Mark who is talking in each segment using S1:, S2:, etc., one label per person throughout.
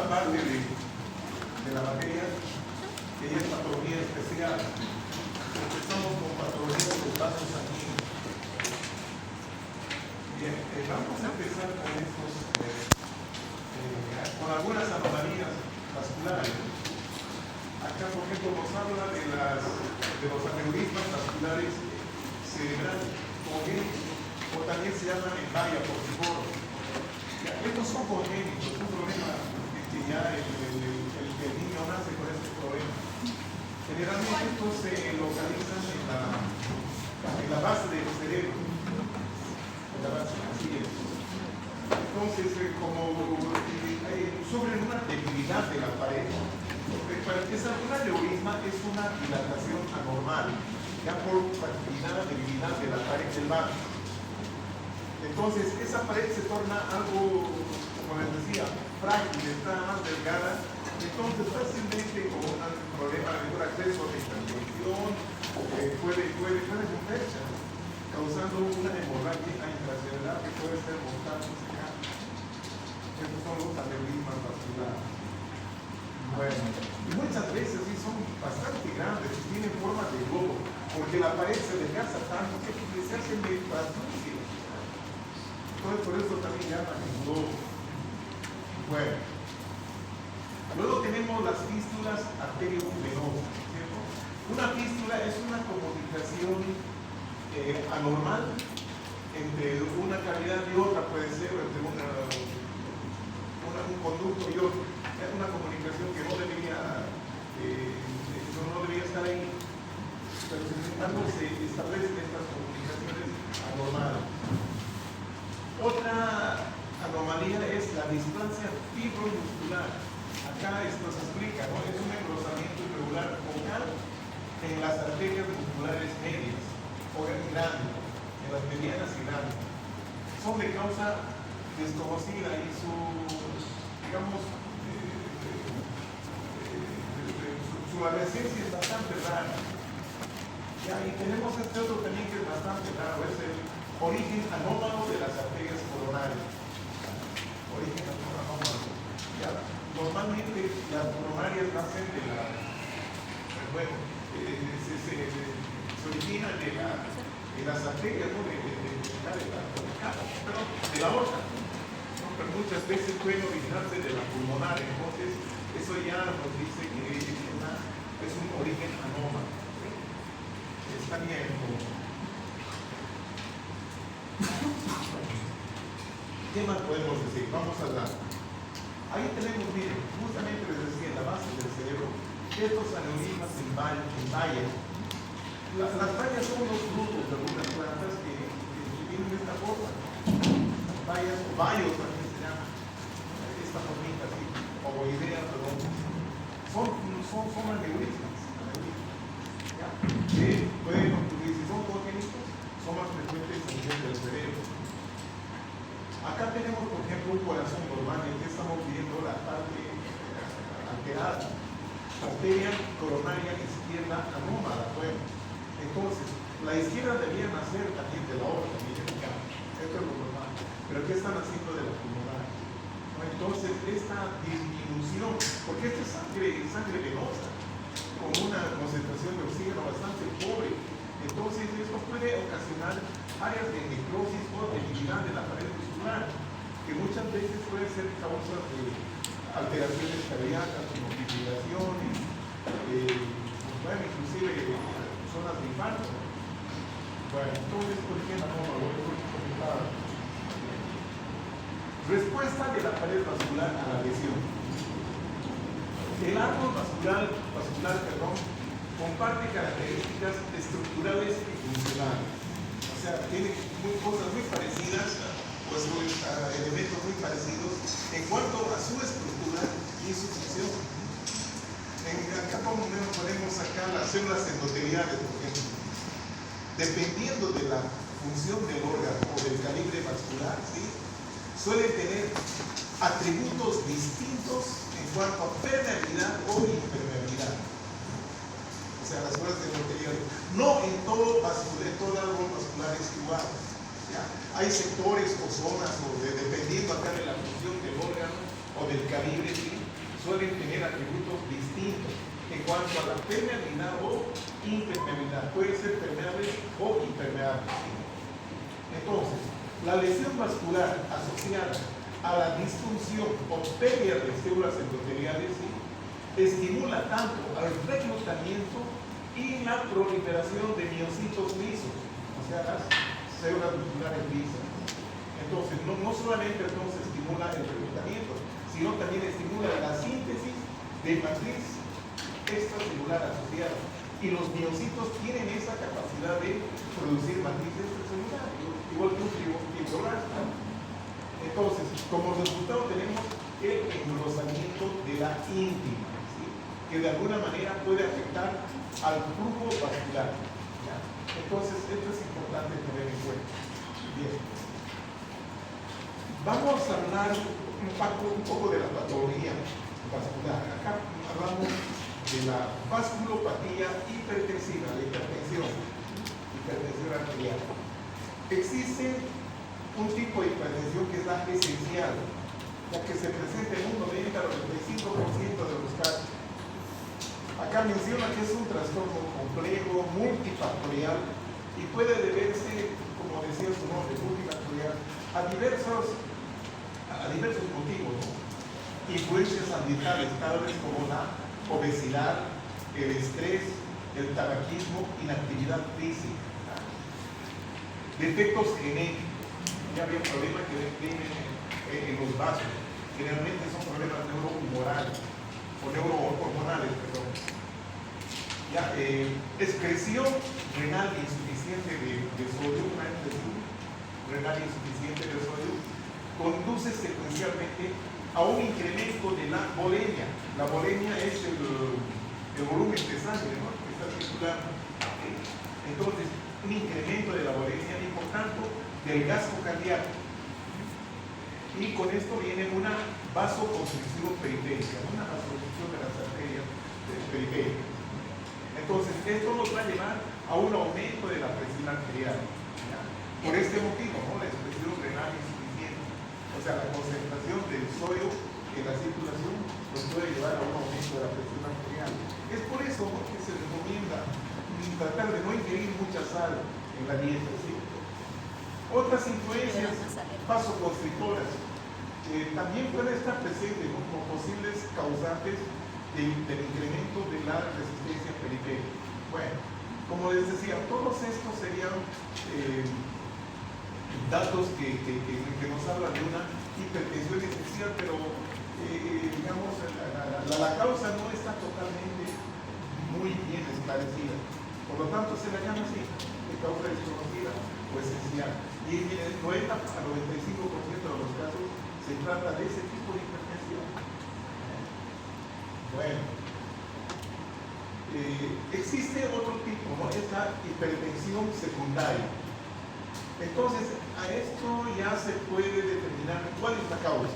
S1: parte de la materia que es patología especial. Empezamos con patología de los vasos sanguíneos. Bien, vamos a empezar con estos, con algunas anomalías vasculares. Acá, por ejemplo, nos habla de los aneurismas vasculares cerebrales congénitos, o también se llaman embaya por favor. Estos son congénitos, un problema que ya el niño nace con este problema. Generalmente estos se localizan en la base del cerebro. En la base, así es. Entonces, como sufren una debilidad de la pared, para empezar, un aneurisma es una dilatación anormal, ya por fragilidad, debilidad de la pared del vaso. Entonces, esa pared se torna algo, como les decía, frágil, está más delgada. Entonces, fácilmente, con un problema de mejor acceso a la intervención, puede romperse, causando una hemorragia intracelular que puede ser mortal. Estos son los aneurismas vasculares. Bueno, y muchas veces sí son bastante grandes, tienen forma de globo, porque la pared se desgasta tanto que se hacen de translúcidos. Entonces, por eso también llaman el globo. Bueno, luego tenemos las fístulas arteriovenosas, ¿cierto? Una fístula es una comunicación anormal entre una cavidad y otra, puede ser, entre un conducto y otro. Es una comunicación que no debería estar ahí, pero sin embargo se establecen estas comunicaciones anormales. Otra anomalía es la displasia fibromuscular. Acá esto se explica, ¿no? Es un engrosamiento irregular focal en las arterias musculares medias o grandes, en las medianas y grandes. Son de causa desconocida y su adherencia es bastante rara. Ya, y tenemos este otro también que es bastante raro, es el origen anómalo de las arterias coronarias. Origen anómalo. Ya, normalmente las coronarias nacen de se originan de las arterias, ¿no? de la aorta. ¿No? Pero muchas veces pueden originarse de la pulmonar, entonces eso ya nos dice que es un origen anómalo. ¿Sí? Está bien. ¿Qué más podemos decir? Vamos a hablar. Ahí tenemos, miren, justamente les decía, en la base del cerebro, estos aneurismas en bayas. Las bayas son los frutos de algunas plantas que tienen esta forma. Bayas o bayos también se llama. Esta formita así, ovoidea, perdón. Son aneurismas. Que pueden ocurrir, si son congénitos, son más frecuentes en el del cerebro. Acá tenemos, por ejemplo, un corazón normal, en que estamos viendo la parte alterada. Arteria coronaria izquierda anómala. Bueno, entonces, la izquierda debía nacer también de la otra, esto es lo normal. Pero ¿qué están haciendo de la pulmonar? Entonces, esta disminución, porque esta es sangre venosa, con una concentración de oxígeno bastante pobre, entonces esto puede ocasionar áreas de necrosis o debilidad de la pared muscular, que muchas veces puede ser causa de alteraciones cardíacas, como fibrilaciones, inclusive zonas de infarto. Bueno, entonces, por ejemplo, respuesta de la pared vascular a la lesión. El árbol vascular, comparte características estructurales y funcionales. O sea, tiene cosas muy parecidas, pues elementos muy parecidos en cuanto a su estructura y su función. Acá podemos sacar las células endoteliales, por ejemplo. Dependiendo de la función del órgano o del calibre vascular, ¿sí? Suele tener atributos distintos en cuanto a permeabilidad o impermeabilidad. O sea, las células endoteliales. No en todo árbol vascular es igual. ¿Ya? Hay sectores o zonas, dependiendo acá de la función del órgano o del calibre, ¿sí? suelen tener atributos distintos en cuanto a la permeabilidad o impermeabilidad. Puede ser permeable o impermeable. Entonces, la lesión vascular asociada a la disfunción o pérdida de células endoteliales estimula tanto al reclutamiento y la proliferación de miocitos lisos, o sea, las células musculares lisas. Entonces, no solamente entonces estimula el reclutamiento, sino también estimula la síntesis de matriz extracelular asociada. Y los miocitos tienen esa capacidad de producir matriz extracelular, igual que un fibroblasto. Entonces, como resultado tenemos el engrosamiento de la íntima, ¿sí? Que de alguna manera puede afectar al flujo vascular. ¿Ya? Entonces, esto es importante tener en cuenta. Bien. Vamos a hablar un poco de la patología vascular. Acá hablamos de la vasculopatía hipertensiva, la hipertensión arterial. Existe un tipo de hipertensión que es la esencial, la que se presenta en un 90 al 95% de los casos. Acá menciona que es un trastorno complejo, multifactorial y puede deberse, como decía su nombre, multifactorial, a diversos motivos, ¿no? Influencias ambientales, tales como la obesidad, el estrés, el tabaquismo, inactividad física, defectos genéticos. Ya había problemas que definen en los vasos, generalmente son problemas neurohumorales o neurohormonales, perdón. Ya, excreción renal insuficiente de sodio, una excreción renal insuficiente de sodio, conduce secuencialmente a un incremento de la volemia. La volemia es el volumen de sangre, ¿no?, que está circulando. Entonces, un incremento de la volemia y por tanto del gasto cardíaco. Y con esto viene una vasoconstricción periférica, una vasoconstricción de las arterias periféricas. Entonces, esto nos va a llevar a un aumento de la presión arterial. ¿Ya? Por este motivo, ¿no?, la expresión renal insuficiente, o sea, la concentración del sodio en la circulación nos puede llevar a un aumento de la presión arterial. Es por eso, ¿no?, que se recomienda tratar de no ingerir mucha sal en la dieta, ¿sí? Otras influencias vasoconstrictoras también pueden estar presentes, ¿no?, como posibles causantes del incremento de la resistencia periférica. Bueno, como les decía, todos estos serían datos que nos hablan de una hipertensión esencial, pero digamos, la causa no está totalmente muy bien esclarecida. Por lo tanto, se la llama así, de causa desconocida o esencial. Y en el 90 a 95% de los casos se trata de ese tipo de hipertensión. Bueno, existe otro tipo, ¿no?, es la hipertensión secundaria. Entonces, a esto ya se puede determinar cuál es la causa.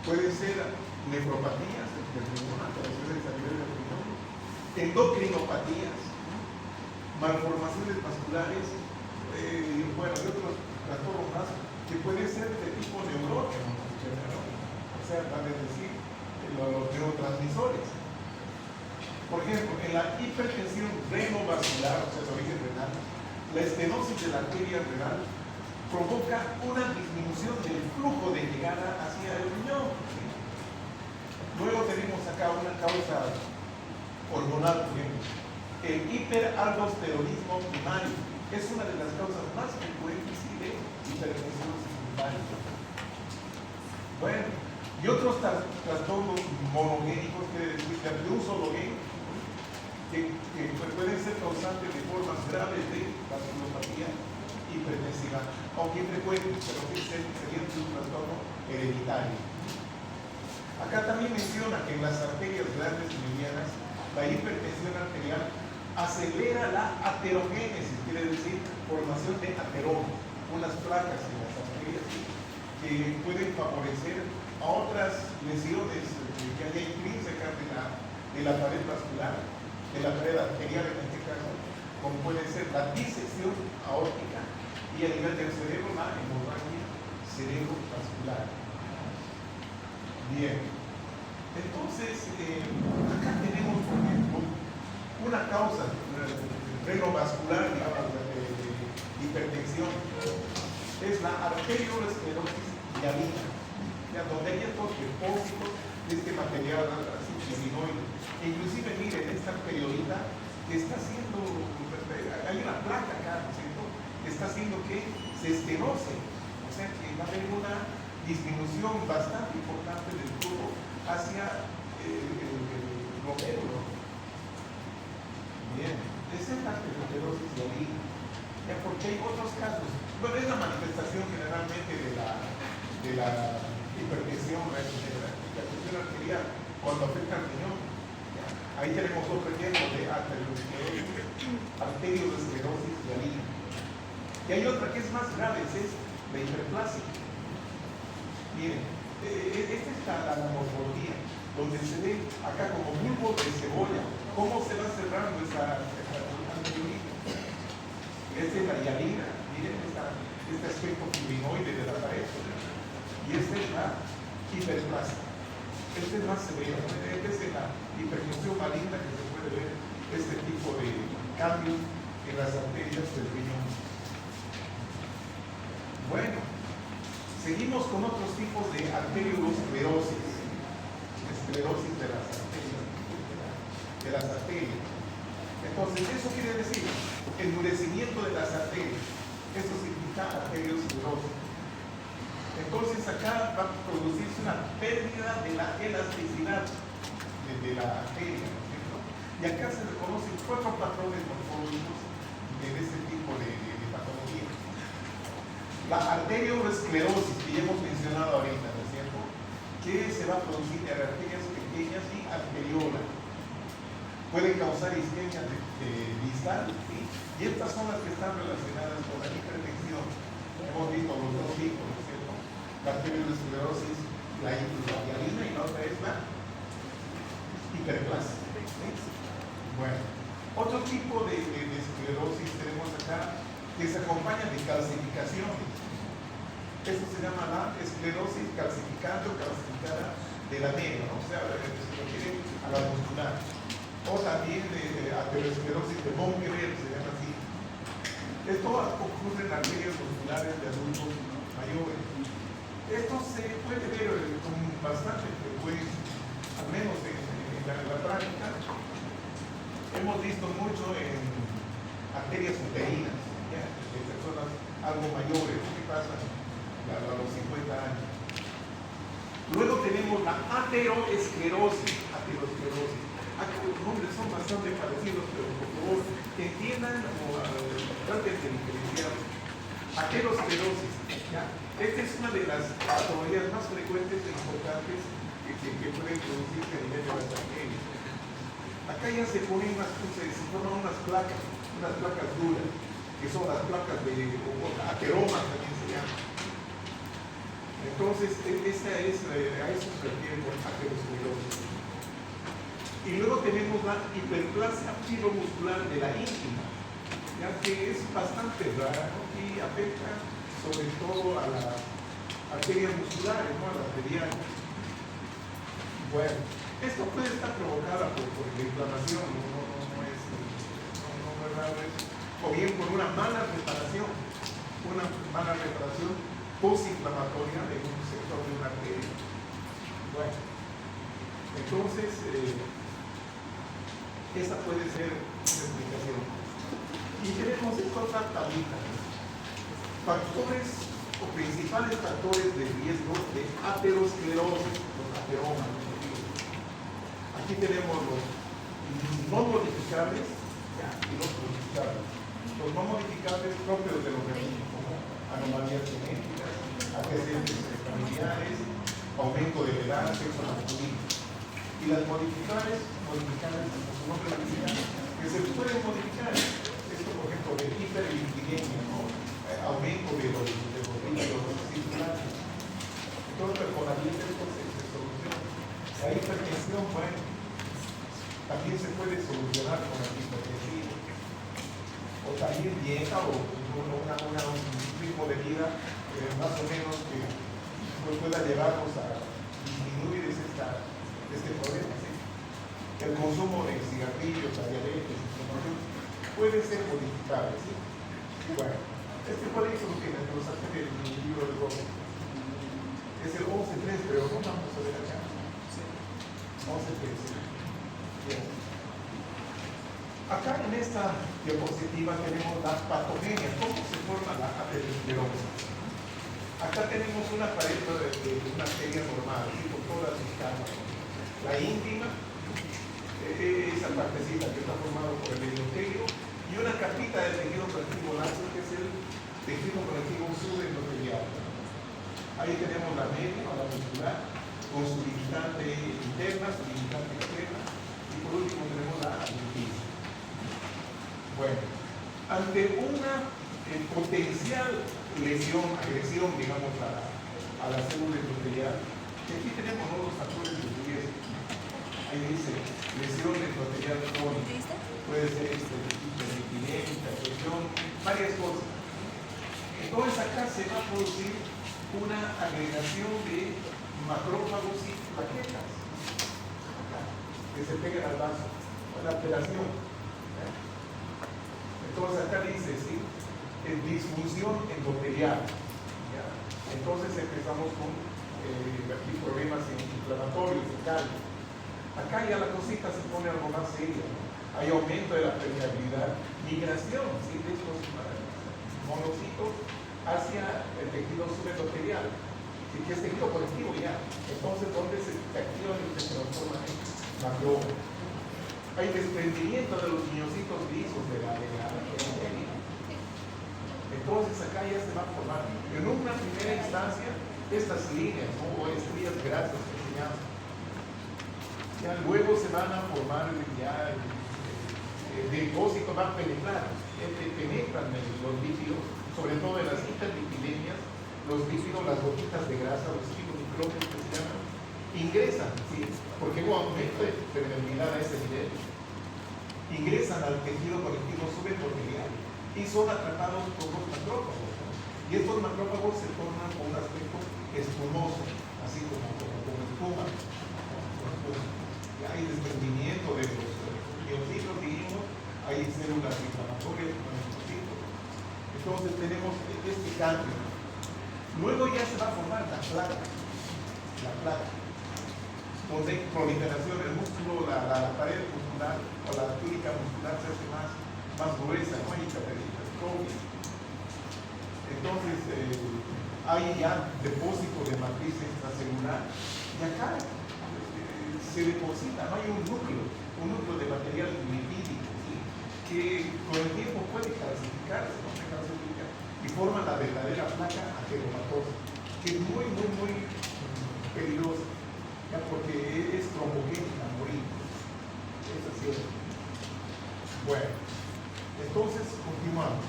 S1: Pueden ser nefropatías, alteraciones a nivel del riñón, endocrinopatías, malformaciones vasculares, bueno, y otros trastornos más que pueden ser de tipo neurógeno, o sea, vale decir, los neurotransmisores. Por ejemplo, en la hipertensión renovascular, o sea, de origen renal, la estenosis de la arteria renal provoca una disminución del flujo de llegada hacia el riñón. Luego tenemos acá una causa hormonal, por ejemplo. El hiperaldosteronismo primario es una de las causas más frecuentes de hipertensión secundaria. Bueno, y otros trastornos monogénicos, que de un solo gen, que pueden ser causantes de formas graves de vasculopatía hipertensiva, aunque infrecuentes, pero que serían un trastorno hereditario. Acá también menciona que en las arterias grandes y medianas, la hipertensión arterial acelera la aterogénesis, quiere decir formación de ateromas, unas placas en las arterias que pueden favorecer a otras lesiones que haya intrínsecas de la pared vascular, de la pared arterial en este caso, como puede ser la disección aórtica y a nivel del cerebro la hemorragia cerebrovascular. Bien. Entonces, acá tenemos, por ejemplo, una causa renovascular, digamos, de hipertensión, es la arteriosclerosis hialina, donde hay estos depósitos de este material así fibrinoide. E inclusive, miren, esta arteriolita que está haciendo, hay una placa acá, ¿no es cierto?, que está haciendo que se estenose, o sea que va a haber una disminución bastante importante del flujo hacia el glomérulo. Bien, esa es la arteriosclerosis hialina, ya, porque hay otros casos. Bueno, es la manifestación generalmente de la hipertensión arterial cuando afecta al riñón. Ahí tenemos otro ejemplo de arteriosclerosis hialina. Y hay otra que es más grave, es la hiperplasia. Miren, esta es la morfología, donde se ve acá como bulbo de cebolla, cómo se va cerrando esa arteriolita. Esta es la hialina, miren este aspecto fibrinoide de la pared. Y esta es la hiperplasia. Este es más severo, esta es la hipertensión maligna que se puede ver, este tipo de cambios en las arterias del riñón. Bueno, seguimos con otros tipos de arteriosclerosis, esclerosis de las arterias. Entonces, eso quiere decir endurecimiento de las arterias. Eso significa arteriosclerosis. Entonces, acá va a producirse una pérdida de la elasticidad de la arteria, ¿no es cierto? Y acá se reconocen 4 patrones morfológicos de este tipo de patología. La arteriosclerosis, que ya hemos mencionado ahorita, ¿no es cierto?, que se va a producir en arterias pequeñas y arteriolas. Puede causar isquemia distal, ¿sí? Y estas son las que están relacionadas con la hipertensión. Hemos visto los dos tipos, ¿no es cierto?, la arteriosclerosis, la hialina, y la otra es la hiperplasia. ¿Sí? Bueno, otro tipo de esclerosis tenemos acá que se acompaña de calcificaciones. Eso se llama la esclerosis calcificante o calcificada de la negra, ¿no? O sea, se refiere a la muscular. O también aterosclerosis de Mongerer, se llama así. Esto ocurre en arterias musculares de adultos mayores. Esto se puede ver con bastante frecuencia, al menos en la práctica. Hemos visto mucho en arterias uterinas, ¿ya?, de personas algo mayores, ¿qué pasa a los 50 años? Luego tenemos la aterosclerosis. Acá los nombres son bastante parecidos, pero por favor entiendan o traten de diferenciar. Aterosclerosis, ¿ya? Esta es una de las patologías más frecuentes e importantes que pueden producirse a nivel de las arterias. Acá ya se ponen se forman unas placas duras, que son las placas de ateromas, también se llama. Entonces, a eso se refiere con aterosclerosis. Y luego tenemos la hiperplasia fibromuscular de la íntima, ya que es bastante rara, ¿no?, y afecta sobre todo a las arterias musculares, ¿no?, a las medianas. Bueno, esto puede estar provocada por la inflamación, no es raro eso, o bien por una mala reparación postinflamatoria de un sector de una arteria. Bueno, entonces, esa puede ser una explicación. Y tenemos otra tablita. Factores o principales factores de riesgo de aterosclerosis, los ateromas. Aquí tenemos los no modificables y los modificables. Los no modificables propios de los organismos, como anomalías genéticas, antecedentes familiares, aumento de la edad, sexo masculino. Y las modificables, como su nombre indica, que se pueden modificar. Esto, por ejemplo, de hiperlipidemia, ¿no?, aumento de los líquidos circulares. Entonces, con la dieta esto se soluciona. La hipertensión, bueno, también se puede solucionar con antihipertensivos. O también dieta o un ritmo de vida más o menos que pueda llevarnos a disminuir este cigarrillos, la diabetes, inflamación, puede ser modificable, ¿sí? Bueno, ¿cuál es lo que lo saqué del libro de Gómez? Es el 11.3, pero no vamos a ver acá. 11.3. Bien. Acá en esta diapositiva tenemos las patogenias, cómo se forma la aterosclerosis. Acá tenemos una pared de una arteria normal, ¿sí? Con todas sus capas. La íntima, esa partecita que está formada por el endotelio, y una capita de tejido conectivo laxo, que es el tejido conectivo subendotelial. Ahí tenemos la media o la muscular, con su limitante interna, su limitante externa, y por último tenemos la limpieza. Bueno, ante una potencial lesión, agresión, digamos, a la célula endotelial, aquí tenemos los factores de riesgo. Ahí dice lesión endotelial crónica, puede ser hiperlipidemia, presión, varias cosas. Entonces acá se va a producir una agregación de macrófagos y plaquetas que se pegan al vaso, una alteración. Entonces acá dice, sí, disfunción endotelial. ¿Ya? Entonces empezamos con aquí problemas inflamatorios, fecales. Acá ya la cosita se pone algo más seria, ¿no? Hay aumento de la permeabilidad, migración, ¿sí? De estos monocitos hacia el tejido subendotelial, que es tejido conectivo ya. Entonces, ¿dónde se activa y se transforma en macrófago? Hay desprendimiento de los miocitos lisos de la endotelia. Entonces, acá ya se va a formar, en una primera instancia, estas líneas, ¿no? O estrías grasas que se llaman. Ya luego se van a formar ya depósitos, van a penetrar, penetran los lípidos, sobre todo en las hiperlipidemias, los lípidos, las gotitas de grasa, los microbios que se llaman, ingresan, ¿sí? Porque hubo aumento de permeabilidad a ese nivel, ingresan al tejido conectivo subendotelial y son atrapados por los macrófagos, ¿no? Y estos macrófagos se forman con un aspecto espumoso, así como espuma. Hay desprendimiento de los miocitos, dijimos, hay células inflamatorias con linfocitos. Entonces tenemos este cambio. Luego ya se va a formar la placa, donde hay proliferación del músculo, la pared muscular o la túnica muscular se hace más gruesa, no hay hipertrofia. Entonces hay ya depósito de matriz extracelular y acá se deposita, no hay un núcleo de material lipídico, ¿sí? Que con el tiempo puede calcificarse, ¿no? Se calcifica y forma la verdadera placa ateromatosa, que es muy peligrosa, ¿ya? Porque es trombogénica, morir. Es así. Bueno, entonces continuamos.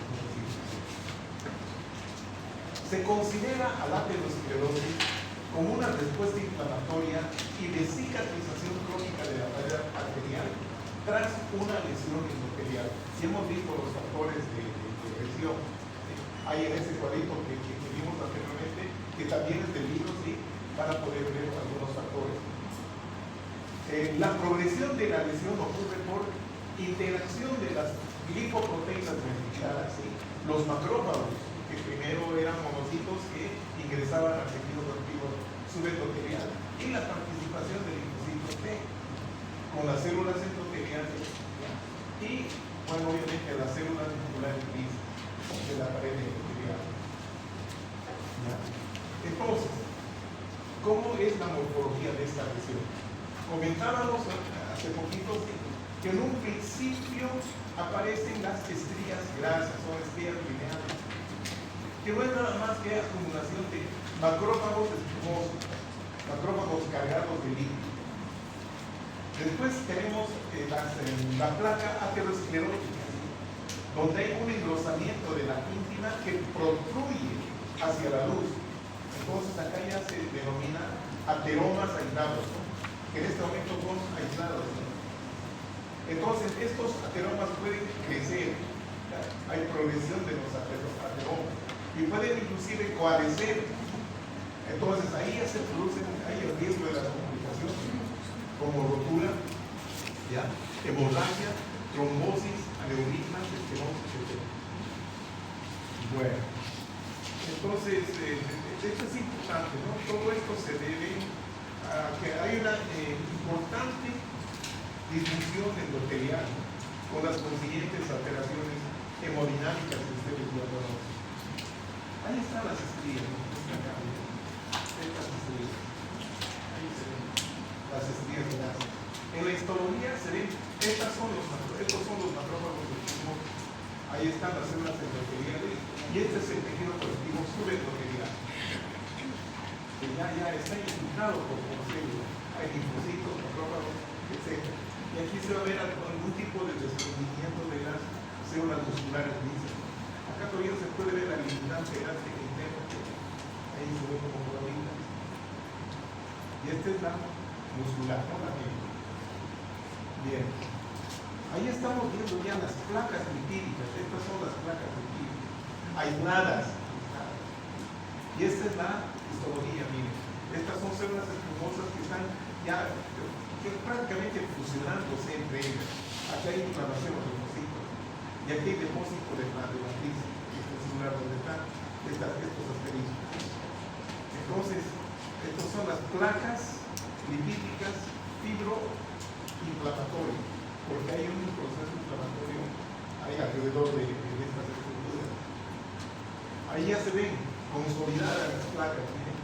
S1: Se considera a la aterosclerosis como una respuesta inflamatoria y de cicatrización crónica de la pared arterial tras una lesión endotelial. Si hemos visto los factores de lesión, ¿sí? Hay en ese cuadrito que vimos anteriormente, que también es del libro, ¿sí? Para poder ver algunos factores. La progresión de la lesión ocurre por interacción de las glicoproteínas beneficiadas, ¿sí? Los macrófagos, que primero eran monocitos que ingresaban al tejido conectivo subendotelial, y la participación del linfocito T con las células endoteliales, ¿ya? Y, bueno, obviamente las células musculares de la pared endotelial, ¿ya? Entonces, ¿cómo es la morfología de esta lesión? Comentábamos hace poquito que en un principio aparecen las estrías grasas o estrías lineales, que no es nada más que acumulación de macrófagos espumosos, macrófagos cargados de líquido. Después tenemos la placa aterosclerótica, donde hay un engrosamiento de la íntima que protruye hacia la luz. Entonces acá ya se denomina ateromas aislados, ¿no? Que en este momento son aislados, ¿no? Entonces estos ateromas pueden crecer, ¿ya? Hay progresión de los ateromas y pueden inclusive coalescer. Entonces ahí ya se produce, hay el riesgo de las complicaciones como rotura ¿ya? Hemorragia, trombosis, aneurismas, estenosis, etc. Bueno, entonces, esto es importante, ¿no? Todo esto se debe a que hay una importante disfunción endotelial con las consiguientes alteraciones hemodinámicas del sistema circulatorio. Ahí están las estrías, ¿no? Estas estrías. Ahí se ven las estrías de gas. En la histología se ven, estos son los macrófagos del pulmón. Ahí están las células endoteliales y este es el tejido conectivo subendotelial. Que ya está infiltrado por células. Hay linfocitos, macrófagos, etc. Y aquí se va a ver algún tipo de desprendimiento de las células musculares lisas. Acá todavía se puede ver la limitancia elástica interna. Ahí se ve como provincia. Y esta es la muscular, ¿no? La misma. Bien. Ahí estamos viendo ya las placas lipídicas. Estas son las placas lipídicas. Aisladas. Y esta es la histología, miren. Estas son células espumosas que están ya prácticamente fusionándose entre ellas. Aquí hay inflamación de los linfocitos. Y aquí hay depósito de matriz. Este es un lugar donde están estos asteriscos. Entonces, estas son las placas lipídicas fibroinflamatorias, porque hay un proceso inflamatorio ahí alrededor de estas estructuras. Ahí ya se ven consolidadas las placas, miren,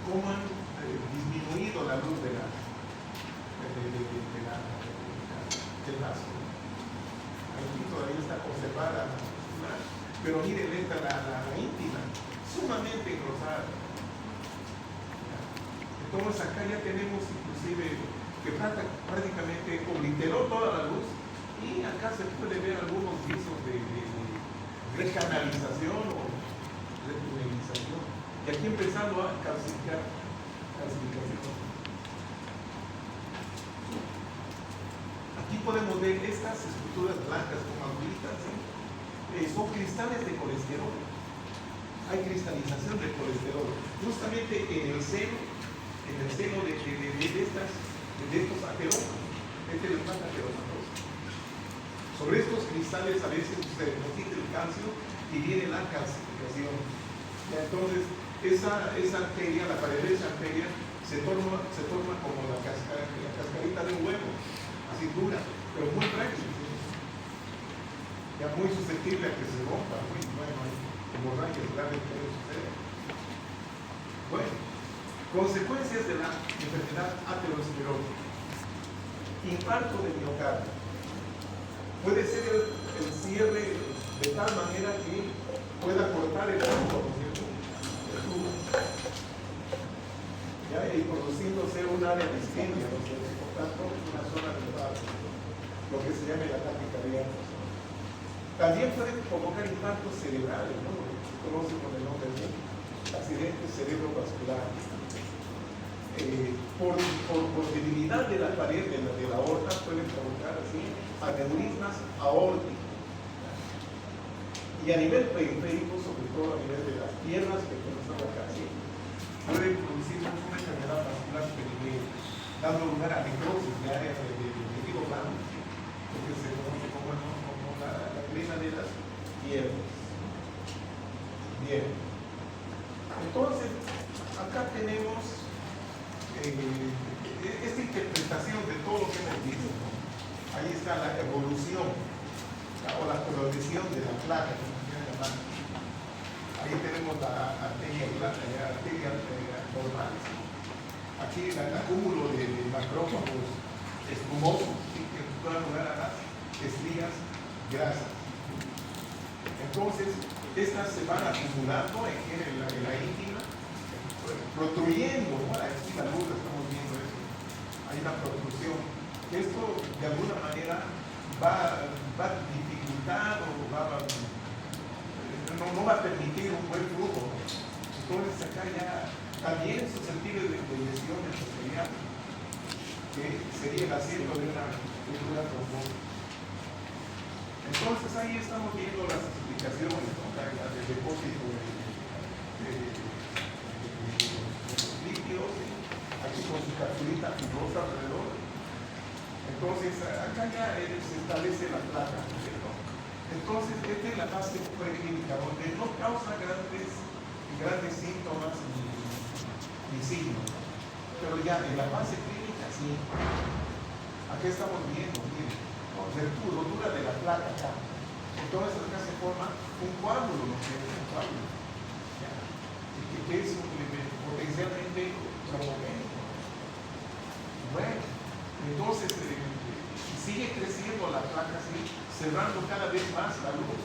S1: cómo han disminuido la luz del vaso. Aquí todavía está conservada la muscular, pero miren esta, la íntima, sumamente engrosada. Entonces acá ya tenemos inclusive que prácticamente obliteró toda la luz y acá se puede ver algunos visos de recanalización o retunelización. Y aquí empezando a calcificación. Aquí podemos ver estas estructuras blancas como agulitas, ¿sí? Son cristales de colesterol. Hay cristalización de colesterol. Justamente en el seno de estos aterómatos. Este es el más ateromatoso. Sobre estos cristales a veces se deposita el calcio y viene la calcificación. Entonces, esa arteria, la pared de esa arteria, se torna como la cascarita de un huevo, así dura, pero muy frágil, ¿sí? Ya muy susceptible a que se rompa, muy bueno, hay hemorragias graves que suceden. Bueno, consecuencias de la enfermedad aterosclerótica. Infarto de miocardio. Puede ser el cierre de tal manera que pueda cortar el tubo, ¿no es cierto? El tubo. ¿Ya? Y produciéndose un área de isquemia, ¿no es cierto? Por tanto, una zona de infarto, lo que se llama el ataque cardíaco. También puede provocar infartos cerebrales, ¿no? Lo que se conoce con el nombre de accidente cerebrovascular. Por debilidad de la pared de la aorta pueden provocar así aneurismas aórticos. Y a nivel periférico, sobre todo a nivel de las piernas que están acá, ¿sí? Puede producir una enfermedad vascular periférica, dando lugar a necrosis de áreas de tejido blando, lo que se conoce como la plena de las piernas. Bien. Entonces, acá tenemos esta interpretación de todo lo que hemos visto, ¿no? Ahí está la evolución o la progresión de la placa, como se llama. Ahí tenemos la arteria normal. Aquí el acúmulo de macrófagos espumosos, ¿sí? Que dan lugar a las estrías grasas. Entonces, estas se van acumulando en la íntima, protruyendo, ¿no? Aquí la luz estamos viendo eso. Hay una protrusión. Esto de alguna manera va a dificultar o no va a permitir un buen flujo. Entonces acá ya también susceptible de lesiones posteriores, que sería el asiento de una estructura trombótica. Entonces ahí estamos viendo las explicaciones, ¿no? Del depósito de los líquidos, aquí con su capsulita fibrosa alrededor. Entonces, acá ya se establece la placa, ¿cierto? Entonces, esta es la fase preclínica, donde no causa grandes síntomas ni signos. Pero ya en la fase clínica, sí. Aquí estamos viendo, miren, rotura de la placa acá. Entonces, acá se forma un coágulo, lo que es un coágulo. ¿Ya? Que es potencialmente trombogénico. Bueno, entonces sigue creciendo la placa así, cerrando cada vez más la luz.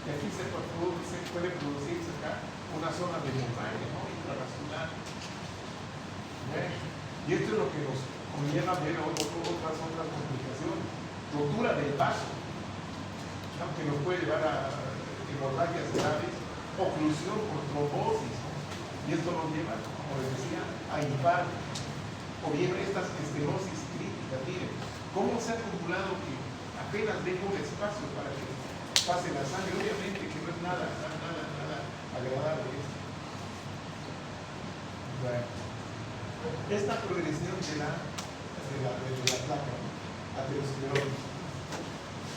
S1: Y aquí se puede producirse acá una zona de montaña, ¿no? Intravascular. Bueno, y esto es lo que nos conlleva a ver otras complicaciones. Rotura del vaso, ¿no? Que nos puede llevar a hemorragias graves, oclusión por trombosis, ¿no? Y esto nos lleva, como les decía, a infarto. O bien estas estenosis críticas. Miren, cómo se ha acumulado que apenas deja un espacio para que pase la sangre. Obviamente que no es nada agradable esto. Bueno, esta progresión de la placa, ¿no? Aterosclerosis.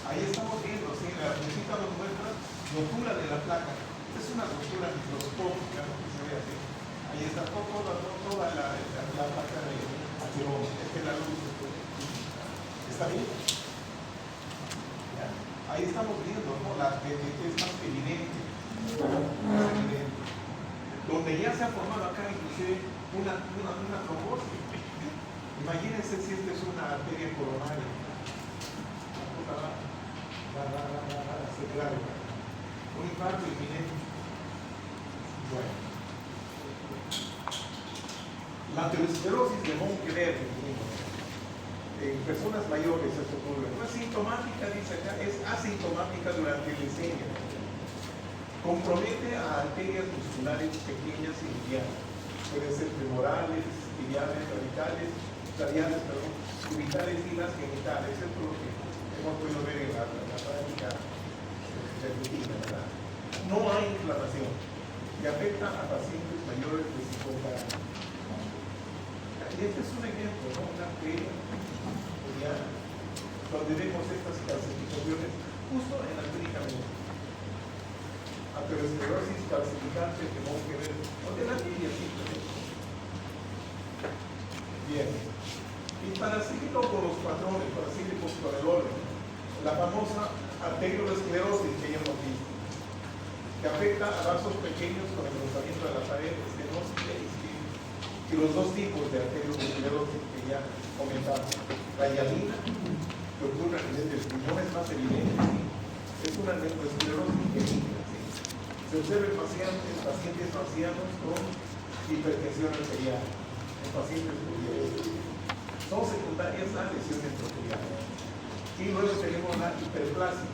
S1: Ahí estamos viendo, ¿sí? La visita nos muestra rotura de la placa. Esta es una rotura microscópica, ¿no? Que se ve así. Ahí está toda la placa de ateroma. Esta es la luz. ¿Está bien? ¿Ya? Ahí estamos viendo, ¿no? La que es más evidente. Donde ya se ha formado acá inclusive una trombosis. Imagínense si esta es una arteria coronaria. Un infarto inminente. Bueno. La aterosclerosis de Moncler en personas mayores esto ocurre. No es sintomática, dice acá, es asintomática durante el diseño. Compromete a arterias musculares pequeñas y livianas. Pueden ser femorales, tibiales, cubitales y las genitales. Esto es lo que hemos podido ver en la práctica de rutina, ¿verdad? No hay inflamación y afecta a pacientes mayores de 50 años. Y este es un ejemplo, ¿no? Una arteria donde vemos estas calcificaciones justo en la clínica médica. Aterosclerosis calcificante de Moncler, donde la tibia simplemente. Bien. Y para seguirlo con los patrones, para seguir con el orden, la famosa arteriosclerosis que ya hemos visto, que afecta a vasos pequeños con el rozamiento de la pared estenósica y los dos tipos de arteriosclerosis que ya comentamos. La hialina, que ocurre a nivel del pulmón, es más evidente, ¿sí? Es una arteriosclerosis benigna, ¿sí? Se observa en pacientes ancianos con hipertensión arterial, en pacientes con diabetes. Son secundarias a lesiones arteriales. Y luego tenemos la hiperplasia,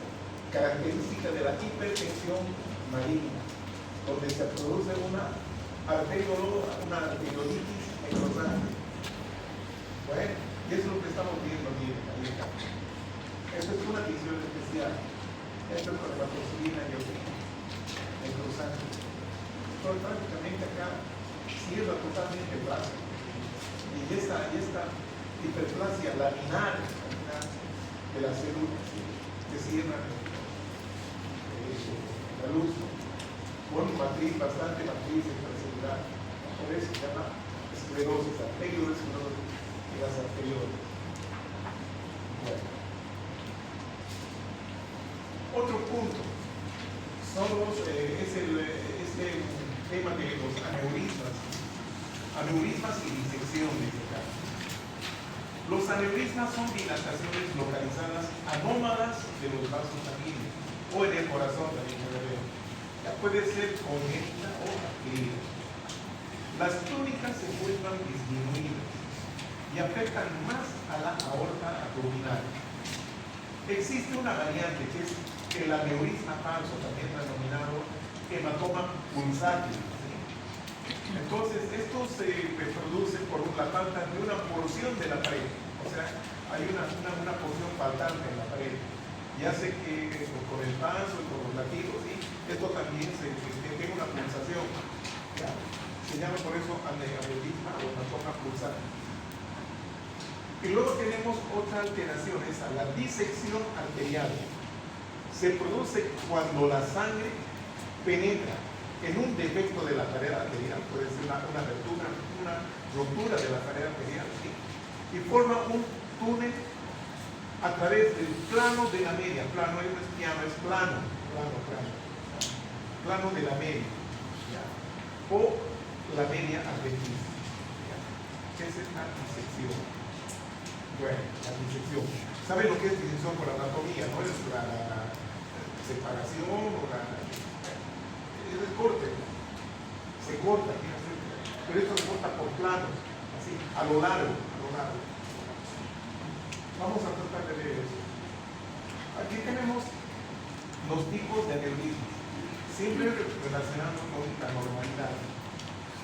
S1: característica de la hipertensión maligna, donde se produce una arteriolitis necrosante. Bueno, y eso es lo que estamos viendo, miren, ahí está. Esto es una visión especial. Esto es con hepatoxilina y oxígeno necrosante. Entonces, prácticamente acá cierra totalmente el brazo. Y esta hiperplasia laminar de las células que cierran la luz con bastante matriz extracelular. Por eso se llama esclerosis, arteriosclerosis y las arteriolas. Bueno. Otro punto es este tema de los aneurismas y disección de este caso. Los aneurismas son dilataciones localizadas anómalas de los vasos sanguíneos o en el corazón también se ve. Ya puede ser congénita o adquirida. Las crónicas se encuentran disminuidas y afectan más a la aorta abdominal. Existe una variante que es el aneurisma falso, también denominado hematoma pulsátil. ¿Sí? Entonces, esto se produce por la falta de una porción de la pared. O sea, hay una porción faltante en la pared. Y hace que con el paso y con los latidos, ¿sí? Esto también tenga una pulsación. ¿Ya? Se llama por eso aneurisma o hematoma pulsátil. Y luego tenemos otra alteración, esa, la disección arterial. Se produce cuando la sangre penetra en un defecto de la pared arterial, puede ser una ruptura de la pared arterial, ¿sí? Y forma un túnel a través del plano de la media. Plano no es piano, es plano de la media, ¿ya? O la media adventista, ¿ya? Esa es la disección. Bueno, la disección. ¿Saben lo que es disección por anatomía? ¿No? Es la separación o es el corte. Se corta, pero esto se corta por planos, así, a lo largo. Vamos a tratar de ver eso. Aquí tenemos los tipos de aneurismas, siempre relacionando con la normalidad.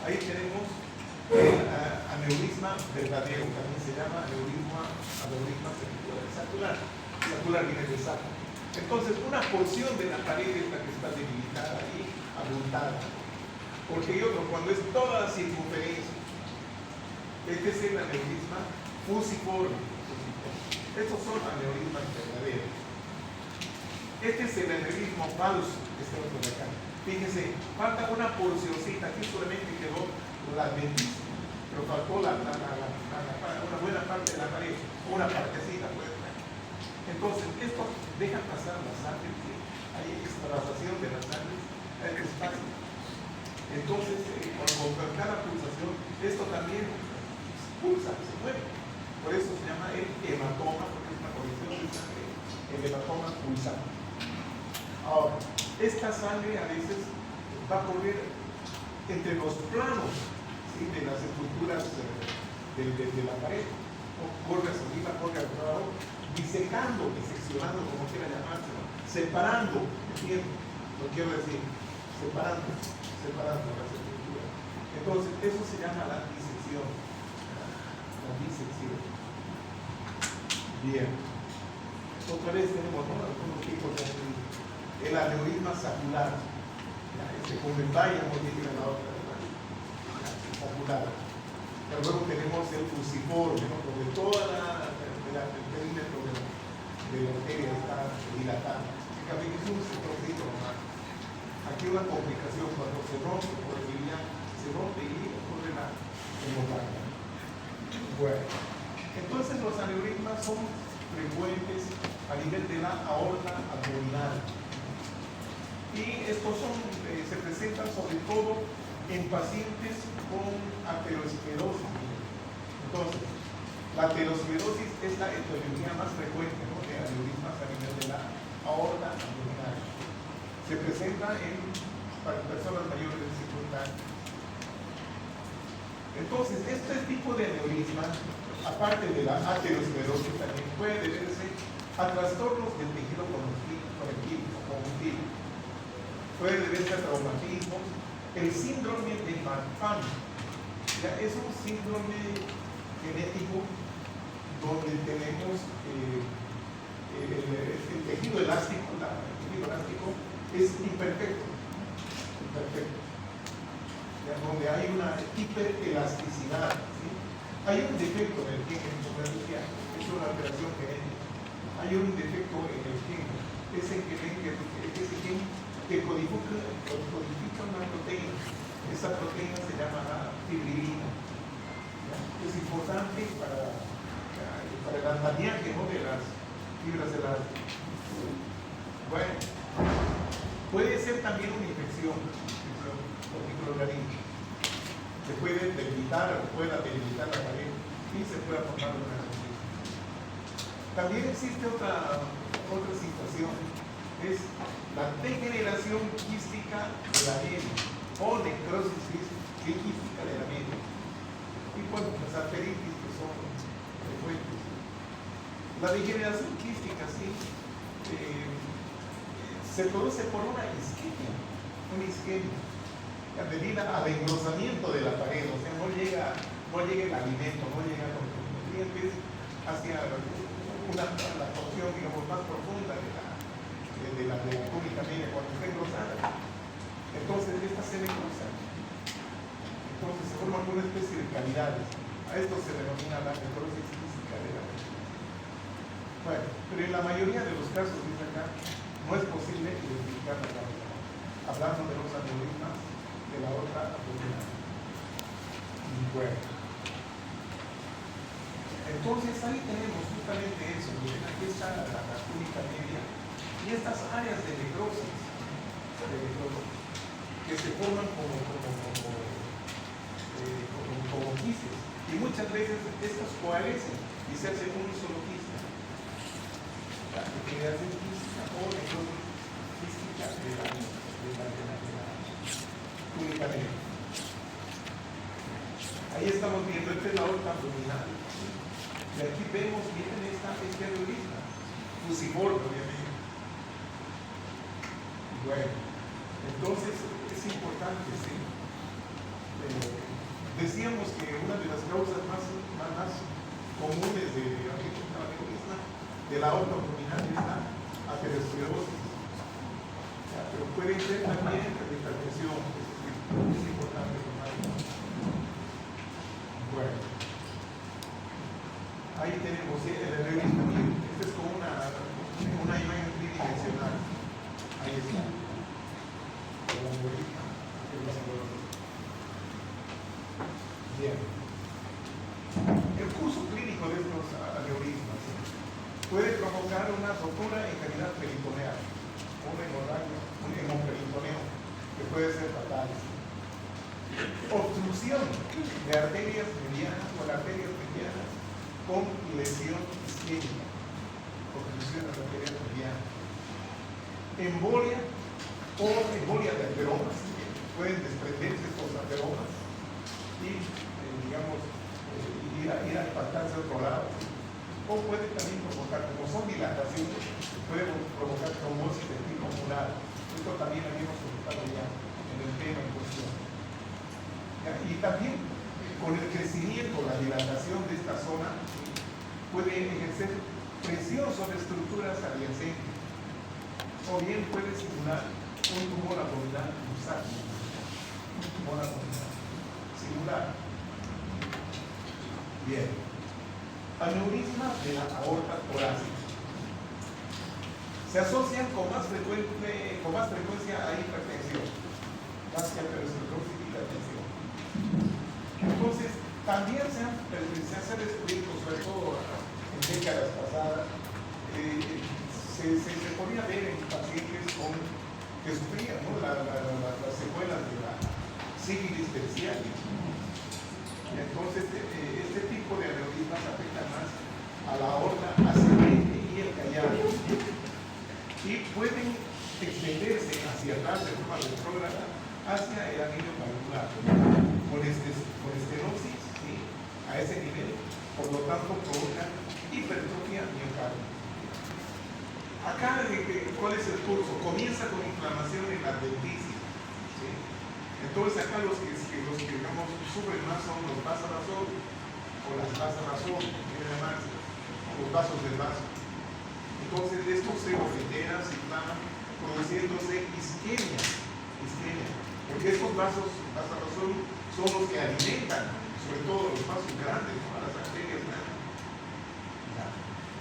S1: Ahí tenemos el aneurisma verdadero, también se llama aneurisma sacral. Sacral viene de saco. Entonces, una porción de la pared es la que está debilitada y abultada. Porque hay otro, cuando es toda la circunferencia. Este es el aneurisma fusiforme. Estos son aneurismas verdaderos. Este es el aneurisma falso, este otro de acá. Fíjense, falta una porcioncita, aquí solamente quedó la adventicia, pero faltó una buena parte de la pared, una partecita, pues. Entonces, esto deja pasar la sangre, ¿sí? Hay extravasación de la sangre, hay espacio. Entonces, con cada pulsación, esto también pulsa, se mueve. Por eso se llama el hematoma, porque es una condición de sangre, el hematoma pulsante. Ahora, esta sangre a veces va a correr entre los planos, ¿sí? De las estructuras de la pared, o corre hacia arriba, corre al otro lado, diseccionando, como quiera llamarse, ¿no? Separando, ¿entienden? Lo quiero decir, separando las estructuras. Entonces, eso se llama la disección. La disección. Bien. Otra vez tenemos, ¿no?, algunos tipos de aneurisma. El aneurisma sacral. Con el valle, como dice la otra, sacral. Pero luego tenemos el fusiforme, ¿no?, donde toda el perímetro de la arteria está dilatada. El capítulo se procede normal. Aquí una complicación, cuando se rompe por el vía, se rompe y ocurre la hemorragia. Bueno, entonces los aneurismas son frecuentes a nivel de la aorta abdominal. Y estos se presentan sobre todo en pacientes con aterosclerosis. Entonces, la aterosclerosis es la etiología más frecuente, ¿no?, de aneurismas a nivel de la aorta abdominal. Se presenta en personas mayores de 50 años. Entonces, este tipo de aneurisma, aparte de la aterosclerosis, también puede deberse a trastornos del tejido conjuntivo. Puede deberse a traumatismos. El síndrome de Marfan es un síndrome genético donde tenemos el tejido elástico, es imperfecto, donde hay una hiperelasticidad, ¿sí? Hay un defecto en el gen, es una alteración genética. Hay un defecto en el gen, ese gen que codifica una proteína. Esa proteína se llama la fibrilina. ¿Ya? Es importante para el andamiaje, ¿no?, de las fibras elásticas. Bueno, puede ser también una infección por microorganismos. Se puede debilitar o pueda debilitar la pared y se puede formar una aneurisma. También existe otra situación, es la degeneración quística de la media o necrosis quística de la media. Y bueno, las arteritis que son frecuentes. La degeneración quística, sí, se produce por una isquemia, debido al engrosamiento de la pared, o sea, no llega el alimento, no llega los nutrientes hacia la porción, digamos, más profunda de la túnica media cuando está engrosada. Entonces, esta se necrosa. Entonces, se forman una especie de cavidades. A esto se denomina la necrosis física de Bueno, pero en la mayoría de los casos, dice acá, no es posible identificar la causa. Hablando de los aneurismas de la aorta abdominal. Bueno. Entonces ahí tenemos justamente eso. Miren, aquí está la túnica media y estas áreas de necrosis que se forman como quistes. Y muchas veces estas coalescen y se hace un solo quiste. La actividad quística o necrosis quística de la túnica media. Ahí estamos viendo, esta es la aorta abdominal. Y aquí vemos bien este aneurisma, fusiforme, obviamente. Bueno, entonces es importante, sí. Decíamos que una de las causas más comunes de aneurisma de la aorta abdominal es la aterosclerosis. Pero puede ser también hipertensión, es importante tomarlo. Bueno, ahí tenemos el aneurisma. Este es como una imagen tridimensional. Ahí está. Bien. El curso clínico de estos aneurismas puede provocar una rotura en cavidad peritoneal, un hemoperitoneo, que puede ser fatal. Obstrucción de arterias medianas o arterias medianas con lesión isquémica. Obstrucción de las arterias medianas. Embolia o embolia de ateromas. Pueden desprenderse estos ateromas y, ir a impactarse a otro lado. O puede también provocar, como son dilataciones, puede provocar trombosis de tipo ocular. Esto también habíamos comentado ya en el tema en cuestión. Y también con el crecimiento, la dilatación de esta zona puede ejercer presión sobre estructuras adyacentes o bien puede simular un tumor abdominal bursátil. Un tumor abdominal singular. Bien. Aneurisma de la aorta torácica. Se asocian con más frecuencia a hipertensión, más que a aterosclerosis y hipertensión. Entonces, también se han descubierto, sobre todo en décadas pasadas, se podía ver en pacientes que sufrían, ¿no? las secuelas de la sífilis terciaria. Entonces, este tipo de aneurismas afecta más a la aorta ascendente y el callado. Y pueden extenderse hacia atrás de forma retrógrada hacia el anillo valvular. Con estenosis, ¿sí? A ese nivel, por lo tanto, provoca hipertrofia miocardial. Acá, ¿cuál es el curso? Comienza con inflamación en la adventicia, ¿sí? Entonces, acá los que digamos, sufren más son los vasos o las vasas quiere llamarse, los vasos del vaso. Entonces, estos se obliteran, se inflaman, produciéndose isquemia. Porque estos vasos son los que alimentan, sobre todo los vasos grandes, ¿no? Las arterias grandes.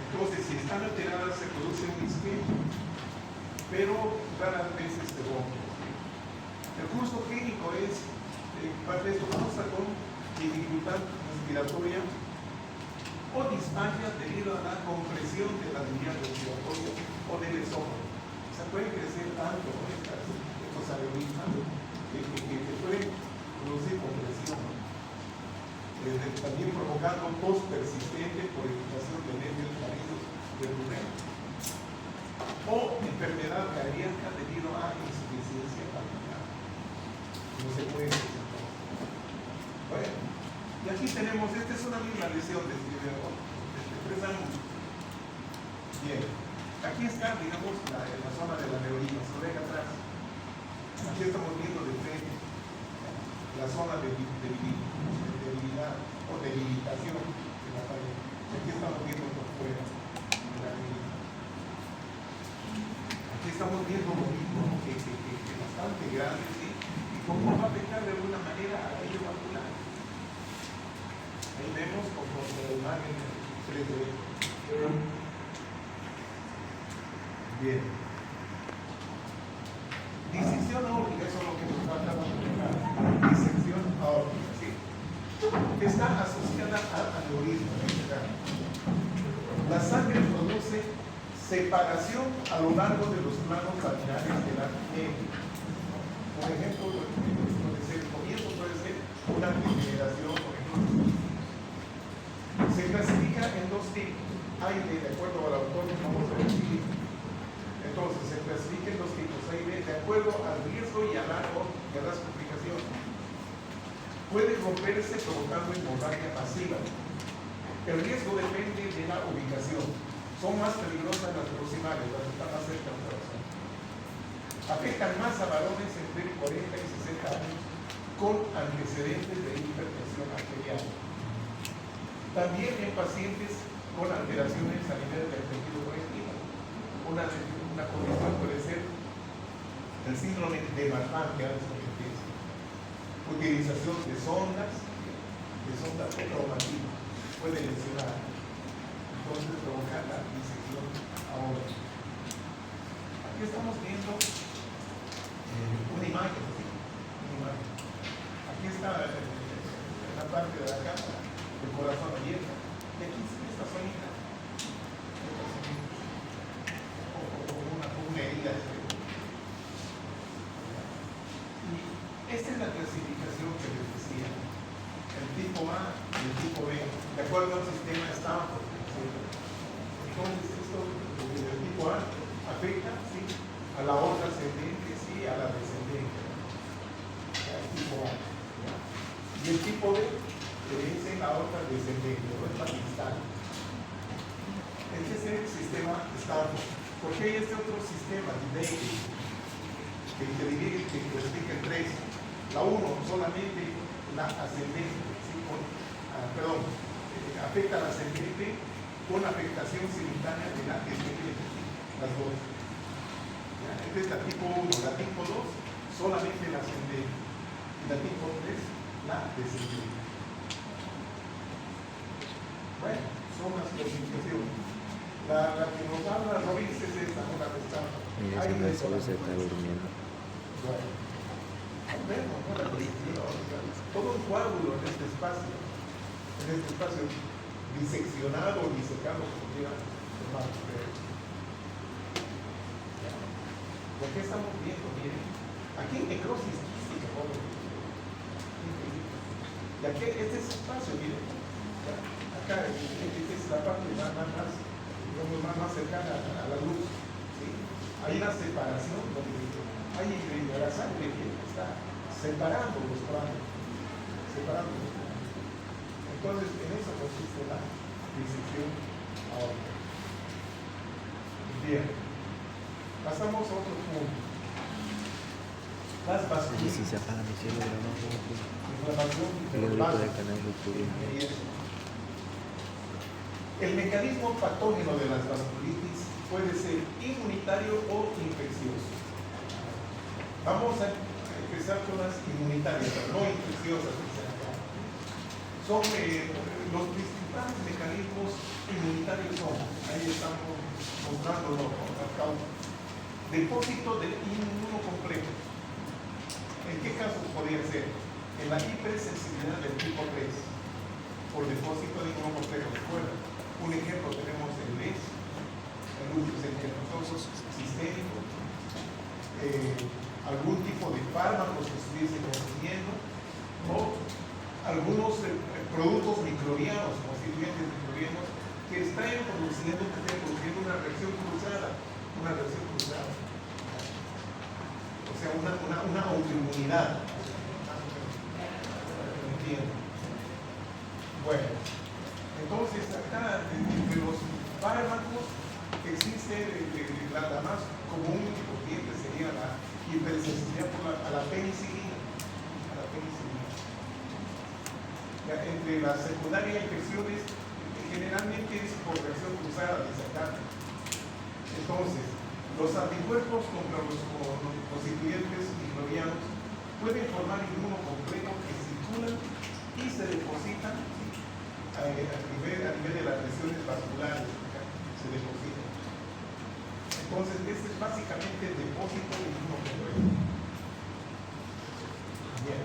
S1: Entonces, si están alteradas, se produce un isquemia, pero raras veces se rompe. El curso clínico es, parte de esto consta con dificultad respiratoria o disfagia debido a la compresión de las vías respiratorias o del esófago. O sea, pueden crecer tanto, ¿no? estos aneurismas que pueden producir compresión. También provocando tos persistente por irritación de nervios marinos del pulmón o enfermedad cardíaca debido a insuficiencia pulmonar. No se puede decir. Bueno, y aquí tenemos, esta es una misma lesión de 3 años. Bien, aquí está, digamos, la zona de la neurisma, se ve acá atrás. Aquí estamos viendo de frente la zona de debilidad o debilitación de la pared. Aquí estamos viendo por fuera de la neurisma. Aquí estamos viendo lo mismo, que es bastante grande, ¿sí? Y cómo va a afectar de alguna manera a la valvular. Ahí vemos como la imagen 3D. Bien. Disección aórtica, eso es lo que nos falta explicar. Disección aórtica, ¿sí? Está asociada al aneurisma. La sangre produce separación a lo largo de los planos laterales de la media. Por ejemplo, puede ser el comienzo, puede ser una degeneración, por ejemplo. Se clasifica en dos tipos. Hay de acuerdo al autor, vamos a decir. Entonces, se clasifica en dos tipos. Hay de acuerdo al riesgo y a las complicaciones. Puede romperse provocando hemorragia masiva. El riesgo depende de la ubicación. Son más peligrosas las proximales, las que están más cerca del corazón. Afectan más a varones entre 40 y 60 años con antecedentes de hipertensión arterial. También en pacientes con alteraciones a nivel del tejido conectivo. Una condición puede ser el síndrome de Marfan, que ahora es lo que empieza. Utilización de sondas traumatismo puede lesionar. Entonces provocar la disección ahora. Aquí estamos viendo una imagen, ¿sí? Una imagen. Aquí está en la parte de la cara el corazón abierto. Y aquí esta zonita. Una herida. Y esta es la clasificación que les decía. El tipo A y el tipo B, de acuerdo al sistema Stanford. Entonces, esto del tipo A afecta, ¿sí?, a la aorta ascendente, sí, a la descendente. El tipo A. ¿Ya? Y el tipo B le dice la aorta descendente, o es la distal. Este es el sistema Stanford. Porque hay este otro sistema, Davis, que se divide, que clasifica en tres. La 1 solamente la ascendente, ¿sí? Afecta a la ascendente con afectación simultánea de la descendente, las dos. ¿Ya? Esta es la tipo 1, la tipo 2 solamente la ascendente y la tipo 3 la descendente. Bueno, son las clasificaciones. La que nos habla Robbins es esta, una que está.
S2: Mira, se me está durmiendo.
S1: Bueno, vemos, ¿no? Todo un coágulo en este espacio diseccionado o disecado, como quieran llamarlo. ¿Por qué estamos viendo? Miren, aquí hay necrosis quística, ¿no? Y aquí, este es espacio, miren. Acá, esta es la parte más cercana a la luz. ¿Sí? Hay una separación donde hay la sangre que está separando los planos. Entonces, en eso consiste la disección aórtica. Bien. Pasamos a otro punto. Las
S2: Y
S1: vasculitis.
S2: si se apaga mi cielo,
S1: Inflamación de
S2: el
S1: los
S2: grito
S1: vasos.
S2: del canal YouTube.
S1: El mecanismo patógeno de las vasculitis puede ser inmunitario o infeccioso. Vamos a empezar con las inmunitarias, no infecciosas. Son los principales mecanismos inmunitarios son, ahí estamos mostrándolo marcado, depósito del inmunocomplejo. ¿En qué casos podría ser? En la hipersensibilidad del tipo 3, por depósito de inmunocomplejo. Recuerda, un ejemplo tenemos el LES, el lupus eritematoso sistémico, algún tipo de fármacos que estuviesen consumiendo, o algunos productos microbianos, constituyentes microbianos, que estén produciendo una reacción cruzada. O sea, una autoinmunidad. ¿Entienden? Bueno, entonces acá entre los fármacos existe la más común y corriente sería la hipersensibilidad a la penicilina. Entre las secundarias infecciones generalmente es por reacción cruzada de sacar. Entonces, los anticuerpos contra los constituyentes microbianos pueden formar inmunocomplejo que circulan y se depositan a nivel de las lesiones vasculares. Se depositan. Entonces, básicamente el depósito de inmunoglobulinas. Bien.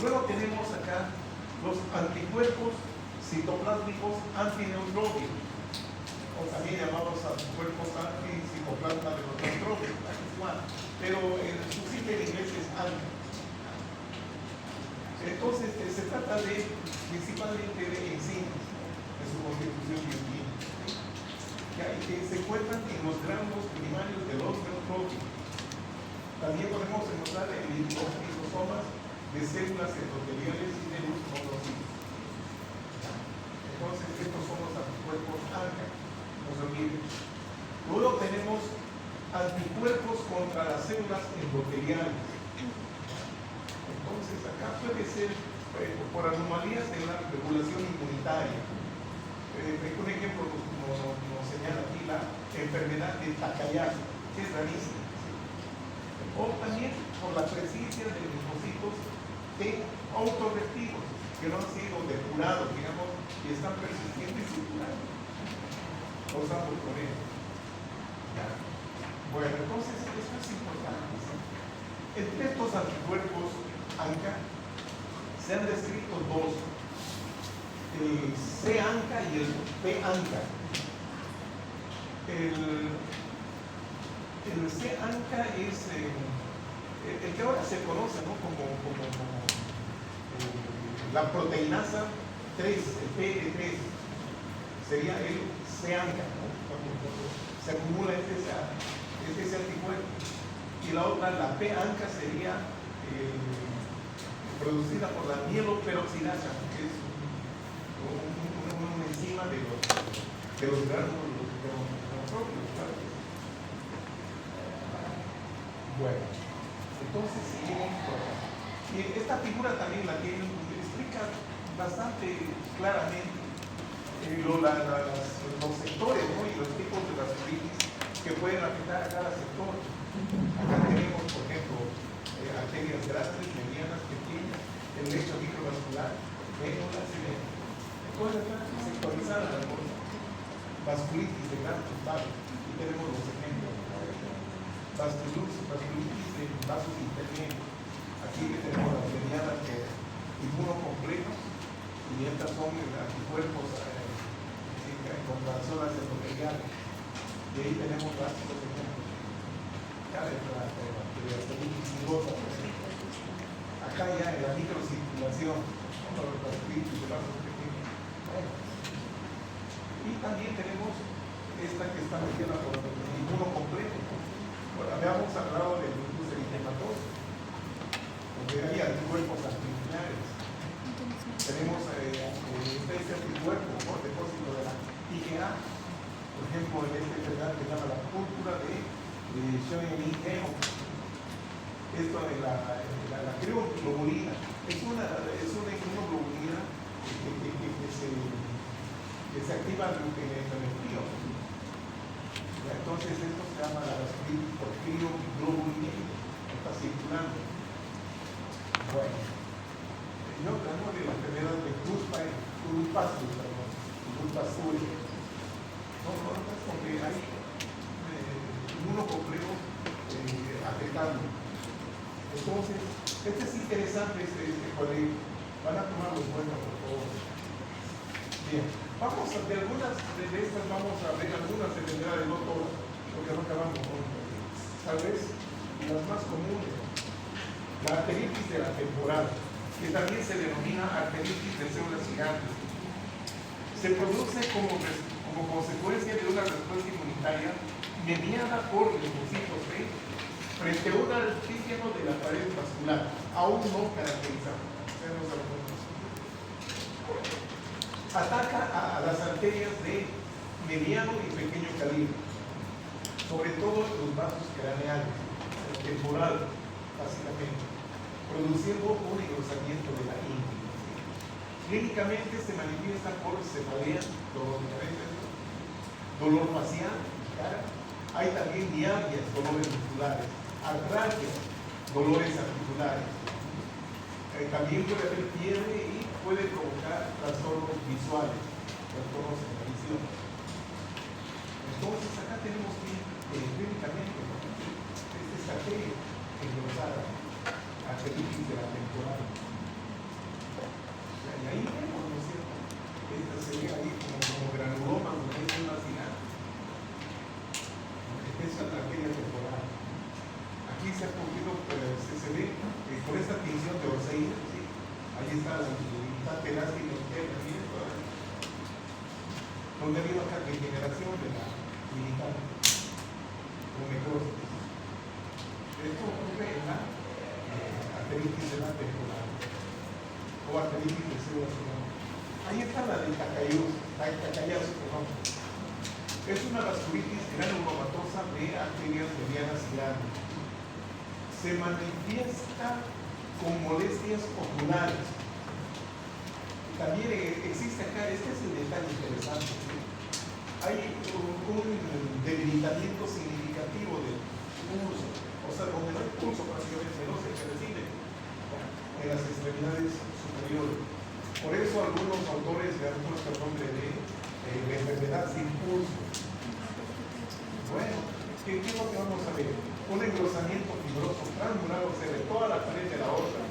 S1: Luego tenemos acá los anticuerpos citoplásmicos antineutróficos, o también llamados anticuerpos anticitoplasma de los neutróficos, pero su sigla en inglés es ANCA. Entonces, se trata principalmente de enzimas en su constitución bioquímica, que se encuentran en los granos primarios de los neutróficos. También podemos encontrar en los lisosomas de células endoteliales y de los monocitos. Entonces, estos son los anticuerpos ANCA, no se olviden. Luego tenemos anticuerpos contra las células endoteliales. Entonces, acá puede ser por anomalías de la regulación inmunitaria. Un ejemplo nos señala aquí la enfermedad de Takayasu, que es rarísima. O también por la presencia de linfocitos T autorreactivos, que no han sido depurados, digamos, y están persistentes y circulando, causando problemas. Bueno, entonces, eso es importante. Entre estos anticuerpos ANCA se han descrito dos, el C-ANCA y el P-ANCA. El C-ANCA es el que ahora se conoce, ¿no? como la proteinasa 3, el PL3, sería el C-ANCA, ¿no? Se acumula este anticuerpo. Y la otra, la P-ANCA, sería producida por la mieloperoxidasa, que es una enzima de los gránulos neutróficos. Bueno, entonces y esta figura también la tiene, explica bastante claramente los sectores, ¿no? Y los tipos de vasculitis que pueden afectar a cada sector. Acá tenemos, por ejemplo, arterias grandes, medianas, pequeñas, el lecho microvascular, vénulas y venas. Entonces, sectorizar la cosa. Vasculitis de gran total, y tenemos los ejemplos. Vasculitis de vasos intermedios. Aquí tenemos las medianas que inmunocomplejos, y estas son anticuerpos contra las zonas endoteliales. Y ahí tenemos básicos ejemplos. Acá la vasculitis filosa, por ejemplo. Acá ya en la microcirculación, los vasculitis de vasos pequeños. Bueno. Y también tenemos esta que está metida por el inmunocomplejo. Bueno, habíamos hablado del virus eritematoso, donde hay anticuerpos antinucleares. Tenemos este anticuerpo, ¿no? Depósito de la IgA, por ejemplo, en esta enfermedad que se llama la púrpura de Schoen-Lindenau. Esto es la crioglobulina. Es una inmunoglobulina que se activa en el frío. Entonces esto se llama la vasculitis por crioglobulina, está circulando. Bueno, yo hablamos de la enfermedad de Cruz-Pasteur. No, porque hay inmunocomplejo afectando. Entonces, este es interesante, este colegio. Van a tomar los buenos, por favor. Bien, de algunas de estas vamos a ver algunas enfermedades, no todas, porque no acabamos con tal vez las más comunes. La arteritis de la temporal, que también se denomina arteritis de células gigantes, se produce como consecuencia de una respuesta inmunitaria mediada por linfocitos T frente a un antígeno de la pared vascular, aún no caracterizado. Ataca a las arterias de mediano y pequeño calibre, sobre todo los vasos craneales, el temporal, básicamente, produciendo un engrosamiento de la ingle. Clínicamente se manifiesta por cefalea, dolor de cabeza, dolor facial, cara. Hay también mialgias, dolores musculares, artralgias, dolores articulares. También puede haber fiebre y puede provocar trastornos visuales, trastornos en la visión. Entonces acá tenemos que clínicamente bacteria engrosada, arteritis de la temporada. Y ahí vemos, ¿no es cierto? Esta se ve ahí como granuloma, donde hay una ciudad. Esa es la arteria temporal. Aquí se ha cogido, se ve por esta tinción de Orseida, ¿sí? Ahí está la unidad elástica interna, miren, donde ha habido acá degeneración de la militar con necrosis. Esto ocurre en la arteritis de la temporal o arteritis de células humanas. Ahí está la de Takayasu, perdón. Es una vasculitis granulomatosa de arterias medianas y grandes. Se manifiesta con molestias oculares. También existe acá, este es el detalle interesante, ¿sí? Hay un debilitamiento significativo del pulso, o sea, donde no hay pulso, básicamente no se percibe en las extremidades superiores. Por eso algunos autores le han puesto el nombre de la enfermedad sin pulso. Bueno, ¿qué es lo que vamos a ver? Un engrosamiento fibroso transmural, o sea, de toda la pared de la aorta,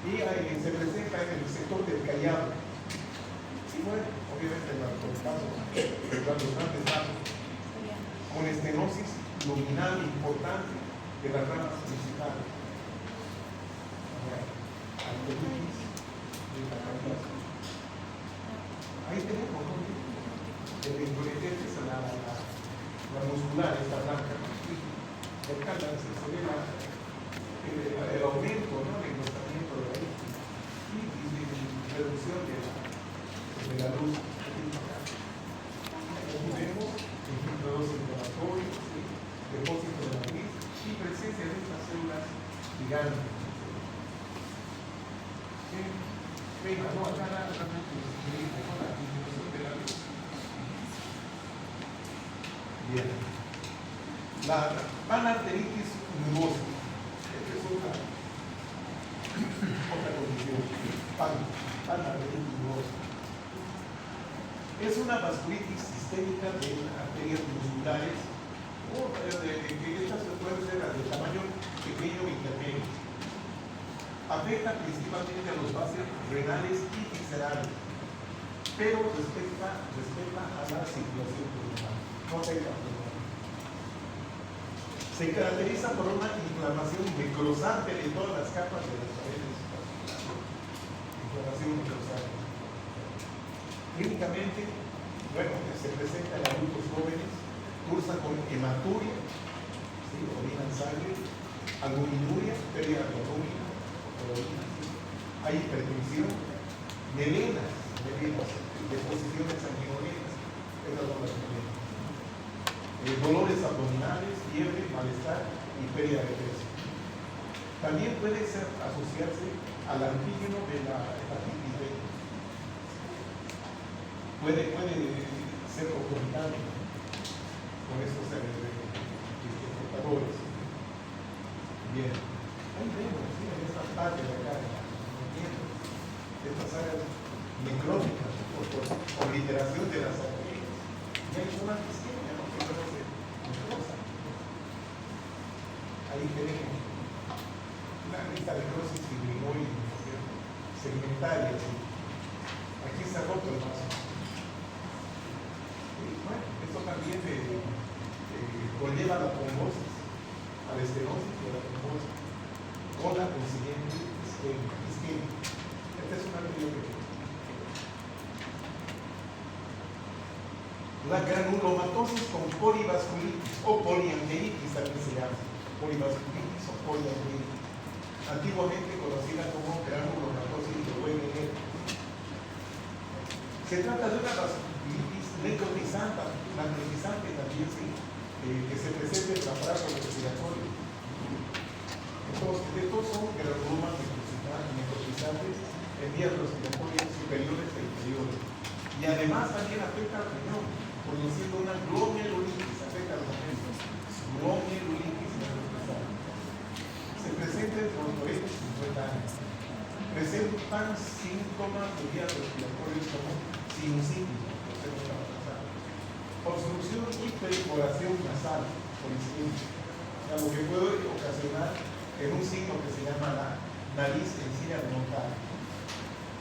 S1: y se presenta en el sector del callado. Y bueno, obviamente los grandes vasos, con estenosis luminal importante de las ramas principales. Arteritis de Takayasu. Ahí tenemos, ¿no? El endometriosis, la muscular, esta blanca, cerca se ve el aumento, ¿no? El engrosamiento de ahí y reducción de la luz. Aquí vemos ejemplos inflamatorios, ¿sí? Depósito de la nariz y presencia de estas células gigantes. Venga, no, acá la disminución de la luz. Bien. La panarteritis nubosa. Esta es otra condición. Panarteritis nubosa. Es una vasculitis sistémica de arterias musculares, o estas pueden ser las de tamaño pequeño e intermedio. Afecta principalmente a los vasos renales y viscerales, pero respecta a la circulación pulmonar. No afecta a pulmonar. Se caracteriza por una inflamación necrosante de todas las capas de las paredes vasculares. Inflamación necrosante. Clínicamente, bueno, se presenta en adultos jóvenes, cursa con hematuria, ¿sí? Orina en sangre, albuminuria, pérdida de albumin, hay hipertensión, melenas, deposiciones sanguinolentas, esas son las melenas. Dolores abdominales, fiebre, malestar y pérdida de peso. También puede asociarse al antígeno de la hepatitis B. Puede ser concomitante con estos portadores. Bien. Ahí vemos, ¿sí? En esta parte de acá, estas áreas necróticas por obliteración de las arterias. Y hay una isquemia, ¿no? Que no se necrosa. Ahí tenemos la necrosis fibrinoide, segmentaria. ¿Sí? Aquí se ha roto el vaso. Y bueno, esto también conlleva la trombosis, a la estenosis y a la trombosis, con la consiguiente isquemia. Esta es una teoría pequeña. La granulomatosis con polivasculitis o poliangeitis también se llama. Polivasculitis o poliangeitis. Antiguamente conocida como granulomatosis de Wegener. Se trata de una vasculitis necrotizante también, sí, que se presenta en el aparato respiratorio. Estos son granulomas necrotizantes en vías respiratorias superiores e inferiores. Y además también afecta al riñón, produciendo una glomerulitis, afecta a los riñones. Glomerulitis necrotizante. Se presenta entre los 40 y 50 años. Presentan síntomas de vías respiratorias como sinusitis, obstrucción y perforación nasal por isquemia. sea, lo que puede ocasionar en un signo que se llama la nariz encía remontada.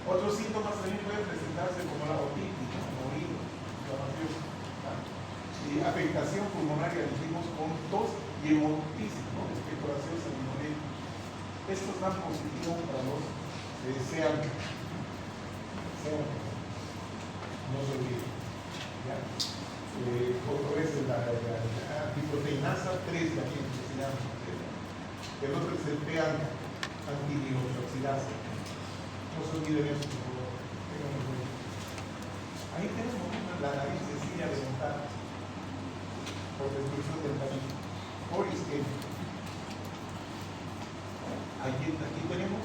S1: Otros síntomas también pueden presentarse como la otitis, oído, inflamación, y afectación pulmonar, dijimos, con tos y hemoptisis, ¿no? Especulación sanguinolenta. Estos dan positivo para los SEAN. No se olviden. ¿Ya? Otro es la antiproteinasa 3, la que se llama. El otro es el PAN, antidioxidasa. No se olviden eso, por favor. Ahí tenemos la nariz sencilla de montar por destrucción del camino, por isquemia. Aquí tenemos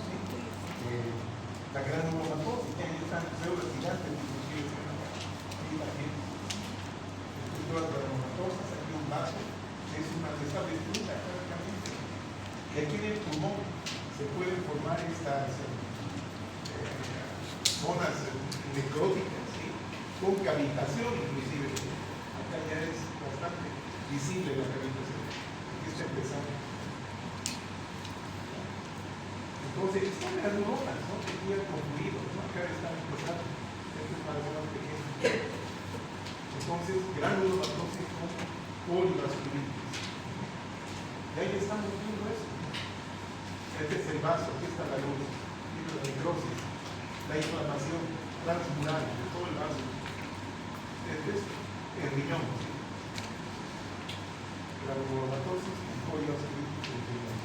S1: la granulomatosis, que ahí están células gigantes, inclusive aquí también. Estructuras granulomatosas, aquí un vaso, es una de estas estructuras prácticamente. Y aquí en el pulmón se pueden formar estas zonas necróticas, ¿sí? Con cavitación inclusive. Acá ya es bastante visible la cavitación. Aquí está empezando. Entonces, son granulomas, ¿no? Que quedan confluidos, ¿no? Acá están empezando. Este es para más pequeño. Entonces, granulomatosis con polivasculitis. Y ahí estamos viendo eso. Este es el vaso, aquí está la luz, aquí está la necrosis, la inflamación transmural de todo el vaso. Este es el riñón, ¿sí? Granulomatosis y polivasculitis del riñón.